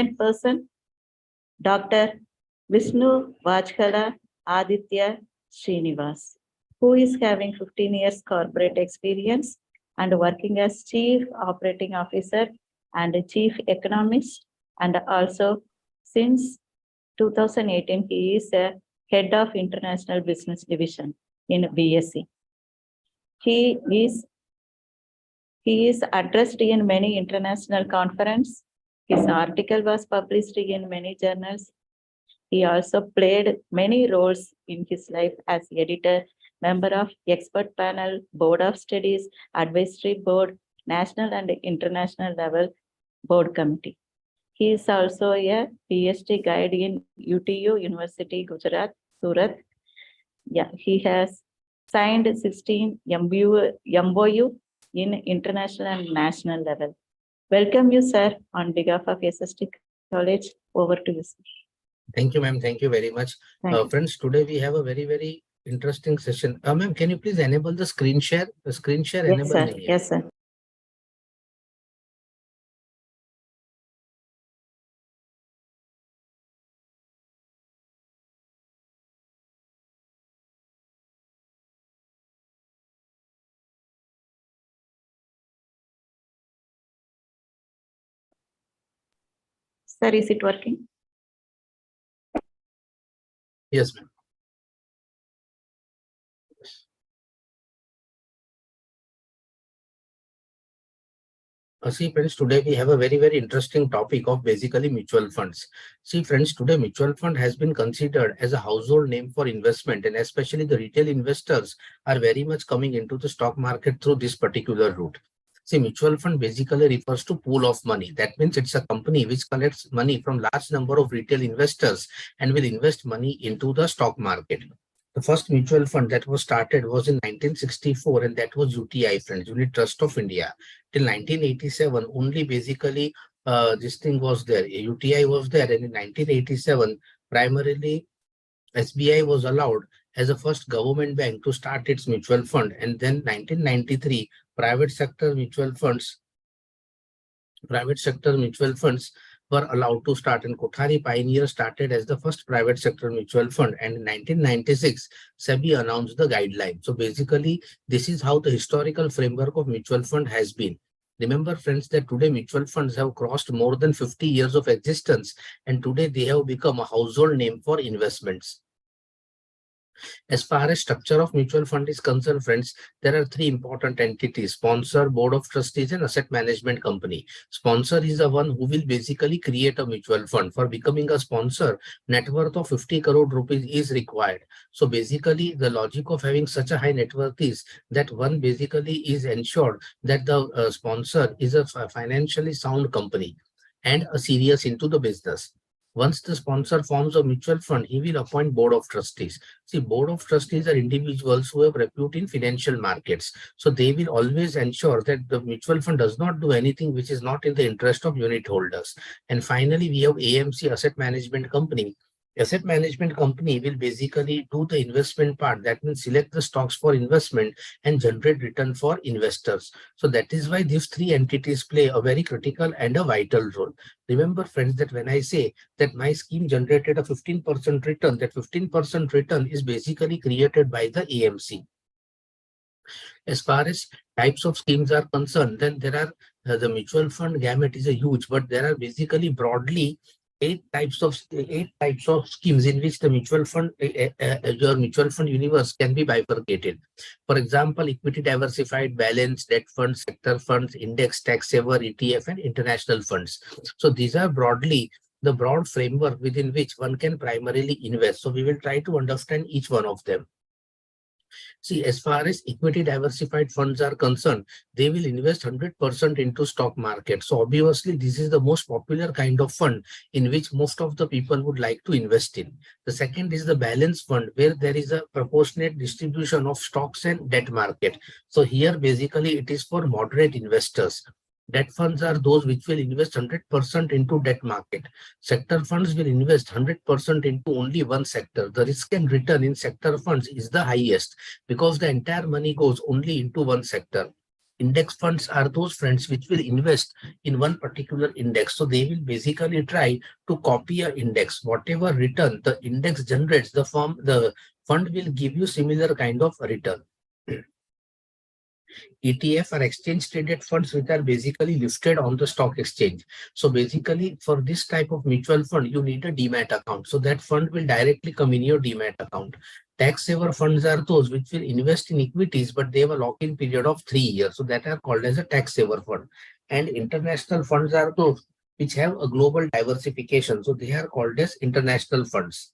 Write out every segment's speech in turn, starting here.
person, Dr. Vishnu Vajkala Aditya Srinivas, who is having 15 years corporate experience and working as Chief Operating Officer and Chief Economist, and also since 2018 he is a Head of International Business Division in BSc. He is addressed in many international conferences. His article was published in many journals. He also played many roles in his life as editor, member of expert panel, board of studies, advisory board, national and international level board committee. He is also a PhD guide in UTU University, Gujarat, Surat. Yeah, he has signed 16 MOU in international and national level. Welcome you, sir, on behalf of S.S.T. College. Over to you, sir. Thank you, ma'am. Thank you very much. Friends, today we have a very interesting session. Ma'am, can you please enable the screen share? The screen share Yes, enable. sir. Yes, sir. Sir, is it working? Yes, ma'am. See, friends, today we have a very interesting topic of basically mutual funds. See, friends, today mutual fund has been considered as a household name for investment, and especially the retail investors are very much coming into the stock market through this particular route. See, mutual fund basically refers to pool of money. That means it's a company which collects money from large number of retail investors and will invest money into the stock market. The first mutual fund that was started was in 1964, and that was UTI, friends, Unit Trust of India. Till 1987, only basically this thing was there. UTI was there, and in 1987, primarily SBI was allowed as a first government bank to start its mutual fund, and then 1993, private sector mutual funds were allowed to start, and Kothari Pioneer started as the first private sector mutual fund, and in 1996 SEBI announced the guideline. So basically this is how the historical framework of mutual fund has been. Remember, friends, that today mutual funds have crossed more than 50 years of existence, and today they have become a household name for investments. As far as structure of mutual fund is concerned, friends, there are three important entities: sponsor, board of trustees, and asset management company. Sponsor is the one who will basically create a mutual fund. For becoming a sponsor, net worth of 50 crore rupees is required. So basically the logic of having such a high net worth is that one basically is ensured that the sponsor is a financially sound company and a serious into the business. Once the sponsor forms a mutual fund, he will appoint board of trustees. See, board of trustees are individuals who have repute in financial markets. So they will always ensure that the mutual fund does not do anything which is not in the interest of unit holders. And finally, we have AMC, Asset Management Company. Asset management company will basically do the investment part. That means select the stocks for investment and generate return for investors. So that is why these three entities play a very critical and a vital role. Remember, friends, that when I say that my scheme generated a 15% return, that 15% return is basically created by the AMC. As far as types of schemes are concerned, then there are the mutual fund gamut is a huge, but there are basically broadly eight types of schemes in which the mutual fund your mutual fund universe can be bifurcated. For example, equity diversified, balanced, debt funds, sector funds, index, tax saver, ETF, and international funds. So these are broadly the broad framework within which one can primarily invest. So we will try to understand each one of them. See, as far as equity diversified funds are concerned, they will invest 100% into stock market. So obviously, this is the most popular kind of fund in which most of the people would like to invest in. The second is the balance fund, where there is a proportionate distribution of stocks and debt market. So here, basically, it is for moderate investors. Debt funds are those which will invest 100% into debt market. Sector funds will invest 100% into only one sector. The risk and return in sector funds is the highest because the entire money goes only into one sector. Index funds are those friends which will invest in one particular index. So they will basically try to copy a index. Whatever return the index generates, the fund will give you similar kind of return. ETF are exchange traded funds which are basically listed on the stock exchange. So basically for this type of mutual fund, you need a demat account. So that fund will directly come in your demat account. Tax saver funds are those which will invest in equities, but they have a lock-in period of 3 years. So that are called as a tax saver fund. And international funds are those which have a global diversification. So they are called as international funds.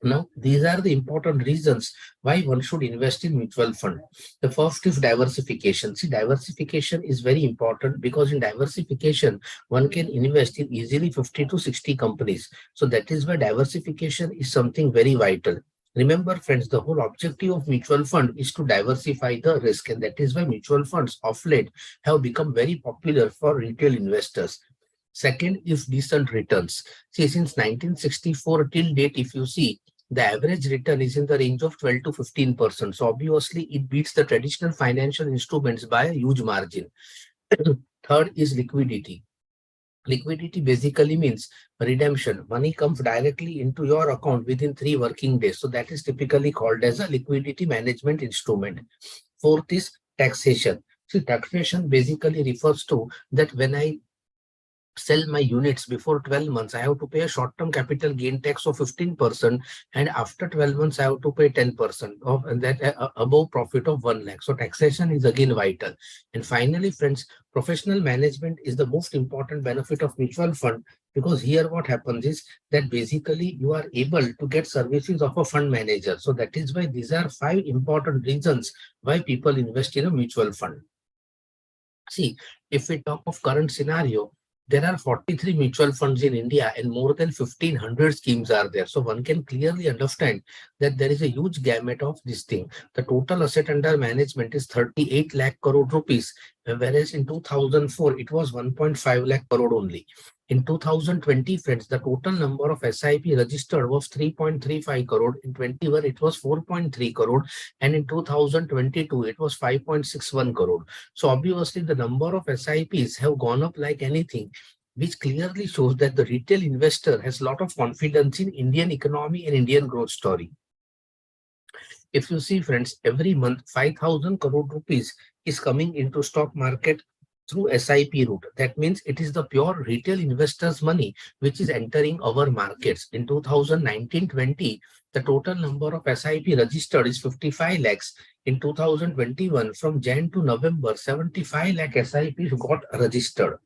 Now, these are the important reasons why one should invest in mutual fund. The first is diversification. See, diversification is very important because in diversification, one can invest in easily 50 to 60 companies. So that is why diversification is something very vital. Remember, friends, the whole objective of mutual fund is to diversify the risk. And that is why mutual funds of late have become very popular for retail investors. Second is decent returns. See, since 1964 till date, if you see, the average return is in the range of 12 to 15%. So obviously, it beats the traditional financial instruments by a huge margin. Third is liquidity. Liquidity basically means redemption. Money comes directly into your account within 3 working days. So that is typically called as a liquidity management instrument. Fourth is taxation. See, taxation basically refers to that when I sell my units before 12 months, I have to pay a short-term capital gain tax of 15%, and after 12 months, I have to pay 10% of that above profit of 1 lakh. So taxation is again vital. And finally, friends, professional management is the most important benefit of mutual fund, because here what happens is that basically you are able to get services of a fund manager. So that is why these are 5 important reasons why people invest in a mutual fund. See, if we talk of current scenario, there are 43 mutual funds in India and more than 1,500 schemes are there. So one can clearly understand that there is a huge gamut of this thing. The total asset under management is 38 lakh crore rupees, whereas in 2004 it was 1.5 lakh crore only. In 2020, friends, the total number of SIP registered was 3.35 crore. In 21, it was 4.3 crore. And in 2022, it was 5.61 crore. So obviously, the number of SIPs have gone up like anything, which clearly shows that the retail investor has a lot of confidence in Indian economy and Indian growth story. If you see, friends, every month 5,000 crore rupees is coming into stock market through SIP route. That means it is the pure retail investors' money which is entering our markets. In 2019-20, the total number of SIP registered is 55 lakhs. In 2021, from Jan to November, 75 lakh SIPs got registered.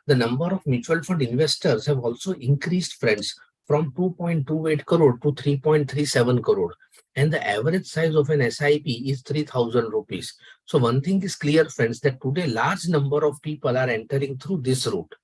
The number of mutual fund investors have also increased, friends, from 2.28 crore to 3.37 crore. And the average size of an SIP is 3,000 rupees. So one thing is clear, friends, that today large number of people are entering through this route.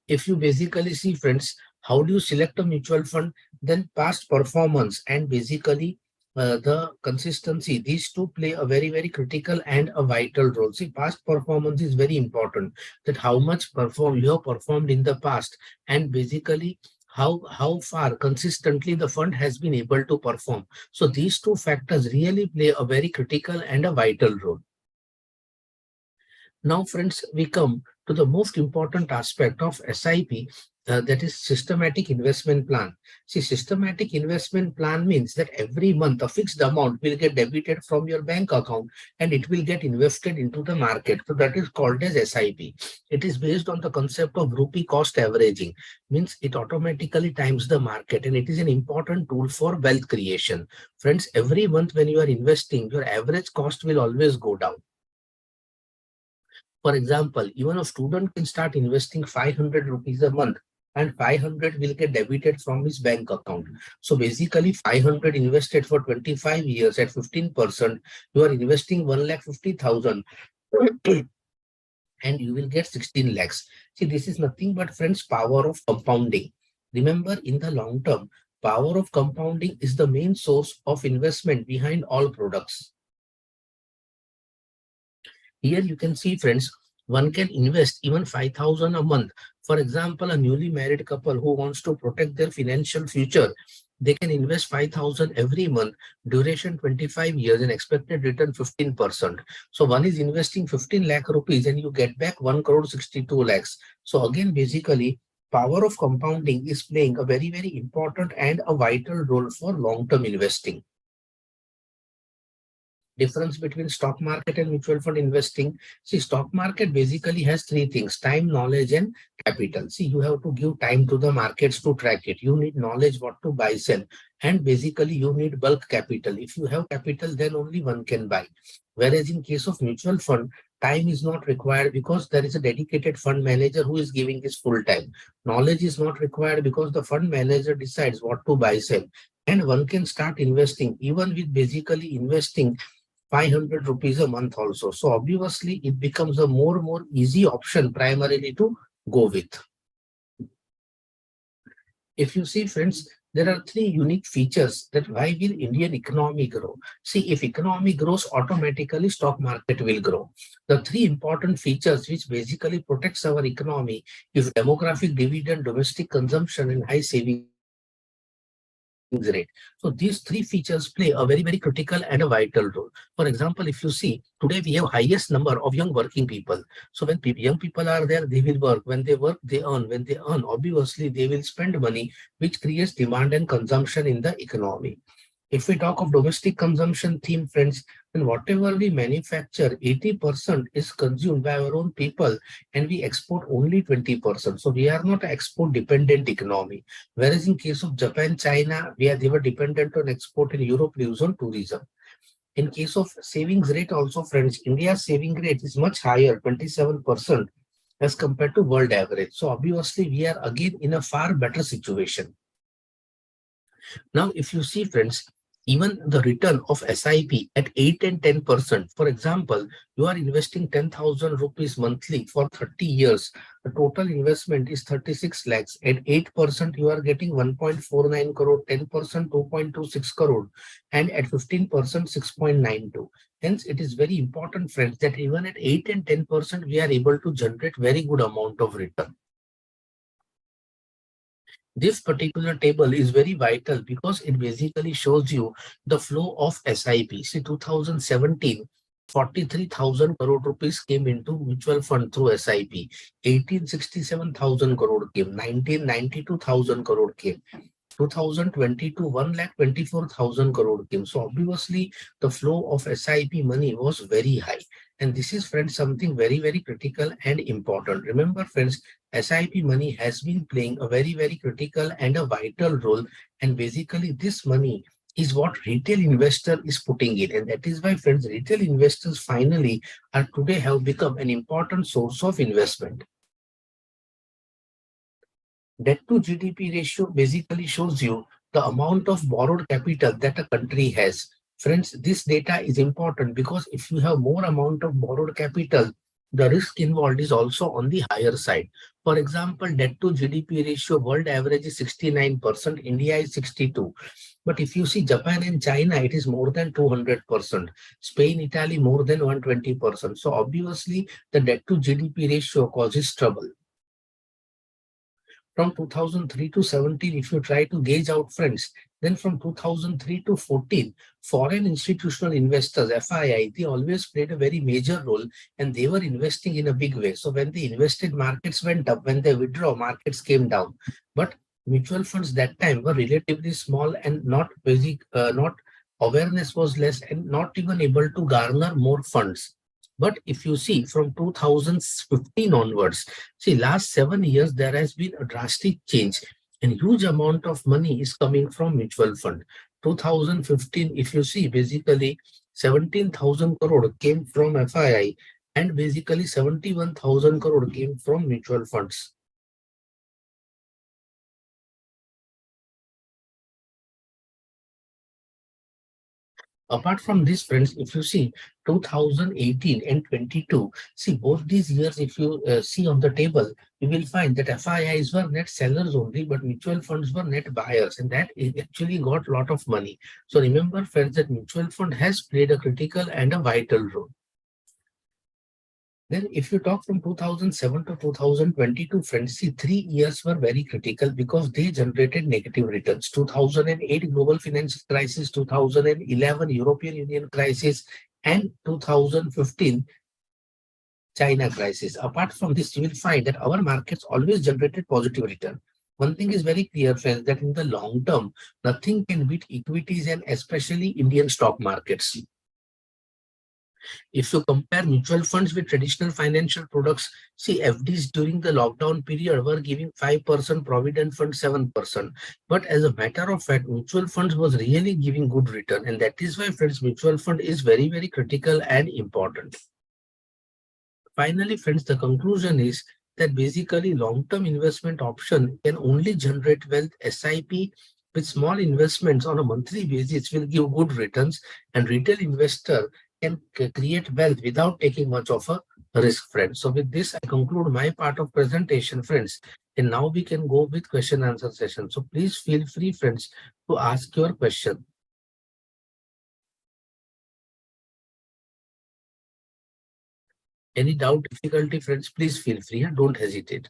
If you basically see, friends, how do you select a mutual fund? Then past performance and basically the consistency, these two play a very, very critical and a vital role. See, past performance is very important, that how much you have performed in the past, and basically how far consistently the fund has been able to perform. So these two factors really play a very critical and a vital role. Now, friends, we come to the most important aspect of SIP, that is systematic investment plan. See, systematic investment plan means that every month a fixed amount will get debited from your bank account and it will get invested into the market. So that is called as SIP. It is based on the concept of rupee cost averaging, means it automatically times the market, and it is an important tool for wealth creation. Friends, every month when you are investing, your average cost will always go down. For example, even a student can start investing 500 rupees a month, and 500 will get debited from his bank account. So basically 500 invested for 25 years at 15%, you are investing 1,50,000 and you will get 16 lakhs. See, this is nothing but, friends, power of compounding. Remember, in the long term, power of compounding is the main source of investment behind all products. Here you can see, friends, one can invest even 5,000 a month. For example, a newly married couple who wants to protect their financial future, They can invest 5,000 every month, duration 25 years and expected return 15%. So one is investing 15 lakh rupees and you get back 1 crore 62 lakhs. So again, basically, power of compounding is playing a very, very important and a vital role for long-term investing. Difference between stock market and mutual fund investing. See, stock market basically has three things: time, knowledge, and capital. See, you have to give time to the markets to track it. You need knowledge what to buy, sell, and basically you need bulk capital. If you have capital, then only one can buy. Whereas in case of mutual fund, time is not required because there is a dedicated fund manager who is giving his full time. Knowledge is not required because the fund manager decides what to buy, sell. And one can start investing even with basically investing 500 rupees a month also. So obviously it becomes a more easy option primarily to go with. If you see, friends, there are three unique features that why will Indian economy grow. See, if economy grows, automatically stock market will grow. The three important features which basically protects our economy is demographic dividend, domestic consumption, and high savings rate. So these three features play a very, very critical and a vital role. For example, if you see, today we have highest number of young working people. So when young people are there, they will work. When they work, they earn. When they earn, obviously they will spend money, which creates demand and consumption in the economy. If we talk of domestic consumption theme, friends, then whatever we manufacture, 80% is consumed by our own people and we export only 20%. So we are not an export dependent economy. Whereas in case of Japan, China, they were dependent on export, and Europe lives on tourism. In case of savings rate also, friends, India's saving rate is much higher, 27% as compared to world average. So obviously we are again in a far better situation. Now, if you see, friends, even the return of SIP at 8 and 10%, for example, you are investing 10,000 rupees monthly for 30 years. The total investment is 36 lakhs. At 8%, you are getting 1.49 crore, 10%, 2.26 crore, and at 15%, 6.92. Hence, it is very important, friends, that even at 8 and 10%, we are able to generate very good amount of return. This particular table is very vital because it basically shows you the flow of SIP. See, 2017, 43,000 crore rupees came into mutual fund through SIP. 1867,000 crore came. 1992,000 crore came. 2022, 1,24,000 crore came. So obviously the flow of SIP money was very high. And this is, friends, something very, very critical and important. Remember, friends, SIP money has been playing a very, very critical and a vital role. And basically this money is what retail investor is putting in. And that is why, friends, retail investors finally are today have become an important source of investment. Debt to GDP ratio basically shows you the amount of borrowed capital that a country has. Friends, this data is important because if you have more amount of borrowed capital, the risk involved is also on the higher side. For example, debt to GDP ratio, world average is 69%, India is 62. But if you see Japan and China, it is more than 200%. Spain, Italy, more than 120%. So obviously, the debt to GDP ratio causes trouble. From 2003 to 17, if you try to gauge out, friends, then from 2003 to 14, foreign institutional investors, FII, they always played a very major role and they were investing in a big way. So when they invested, markets went up. When they withdraw, markets came down. But mutual funds that time were relatively small and not basic, not awareness was less and not even able to garner more funds. But if you see from 2015 onwards, see last 7 years, there has been a drastic change and huge amount of money is coming from mutual fund. 2015, if you see, basically 17,000 crore came from FII and basically 71,000 crore came from mutual funds. Apart from this, friends, if you see 2018 and 22, see both these years, if you see on the table, you will find that FIIs were net sellers only, but mutual funds were net buyers, and that actually got a lot of money. So remember, friends, that mutual fund has played a critical and a vital role. Then if you talk from 2007 to 2022, friends, see 3 years were very critical because they generated negative returns. 2008 global financial crisis, 2011 European Union crisis, and 2015 China crisis. Apart from this, you will find that our markets always generated positive return. One thing is very clear, friends, that in the long term, nothing can beat equities and especially Indian stock markets. If you compare mutual funds with traditional financial products, see FDs during the lockdown period were giving 5%, provident fund 7%. But as a matter of fact, mutual funds was really giving good return. And that is why, friends, mutual fund is very, very critical and important. Finally, friends, the conclusion is that basically long-term investment option can only generate wealth. SIP with small investments on a monthly basis will give good returns, and retail investor can create wealth without taking much of a risk, friends. So with this, I conclude my part of presentation, friends. And now we can go with question answer session. So please feel free, friends, to ask your question. Any doubt, difficulty, friends, please feel free and don't hesitate.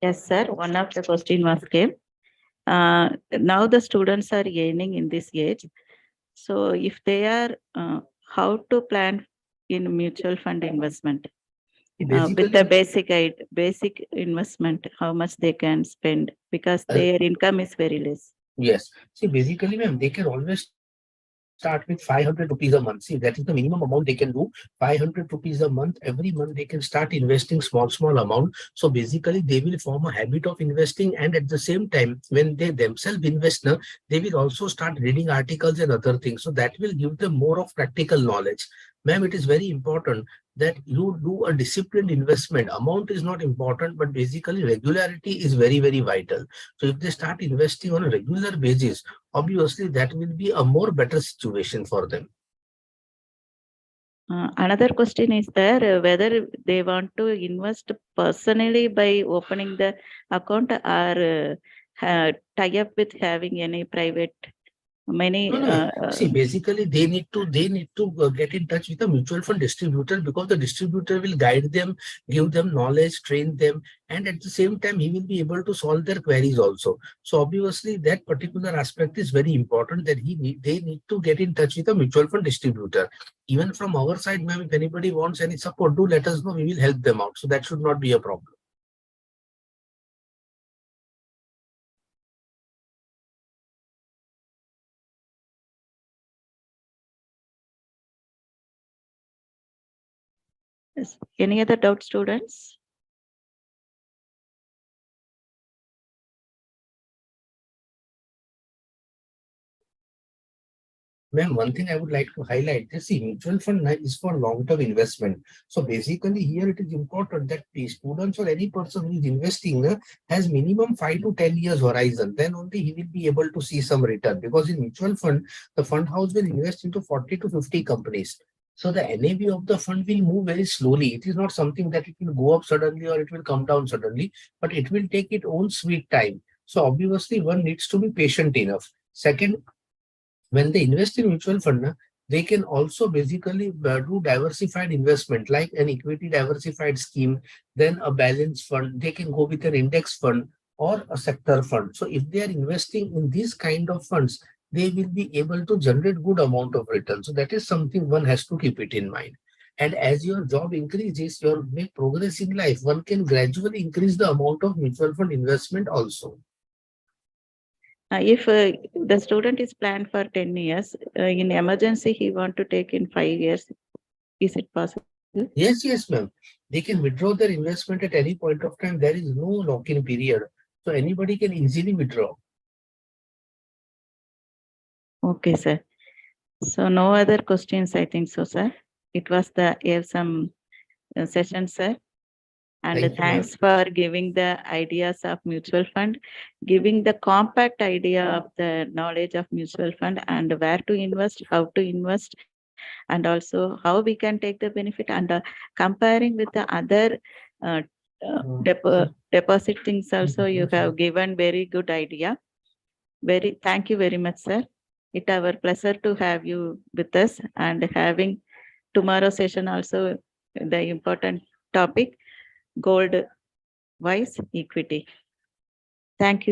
Yes, sir. One of the question was came. Now the students are gaining in this age. So if they are, how to plan in mutual fund investment? With the basic investment, how much they can spend because their income is very less. Yes. See, basically, ma'am, they can always start with 500 rupees a month. See, that is the minimum amount they can do. 500 rupees a month. Every month they can start investing small amount. So basically, they will form a habit of investing. And at the same time, when they themselves invest, now, they will also start reading articles and other things. So that will give them more of practical knowledge. Ma'am, it is very important that you do a disciplined investment. Amount is not important, but basically regularity is very, very vital. So if they start investing on a regular basis, obviously that will be a more better situation for them. Another question is there whether they want to invest personally by opening the account or tie up with having any private many. No. See, basically they need to get in touch with a mutual fund distributor, because the distributor will guide them, give them knowledge, train them, and at the same time he will be able to solve their queries also. So obviously that particular aspect is very important, that they need to get in touch with a mutual fund distributor. Even from our side, ma'am, if anybody wants any support, do let us know. We will help them out. So that should not be a problem. Any other doubt, students? Ma'am, one thing I would like to highlight is, see, mutual fund is for long-term investment. So basically here it is important that the students or any person who is investing has minimum 5 to 10 years horizon. Then only he will be able to see some return, because in mutual fund, the fund house will invest into 40 to 50 companies. So the NAV of the fund will move very slowly. It is not something that it will go up suddenly or it will come down suddenly, but it will take its own sweet time. So obviously one needs to be patient enough. Second, when they invest in mutual fund, they can also basically do diversified investment like an equity diversified scheme, then a balanced fund. They can go with an index fund or a sector fund. So if they are investing in these kind of funds, they will be able to generate good amount of return. So that is something one has to keep it in mind. And as your job increases, your make progress in life, one can gradually increase the amount of mutual fund investment also. If the student is planned for 10 years, in emergency, he want to take in 5 years, is it possible? Yes, ma'am. They can withdraw their investment at any point of time. There is no lock-in period. So anybody can easily withdraw. Okay, sir. So no other questions, I think so, sir. It was some session, sir. And Thank you, thanks for giving the ideas of mutual fund, giving the compact idea of the knowledge of mutual fund and where to invest, how to invest, and also how we can take the benefit, and comparing with the other Deposit things also you have given very good idea. Thank you very much, sir. It our pleasure to have you with us and having tomorrow session also the important topic, gold wise equity. Thank you.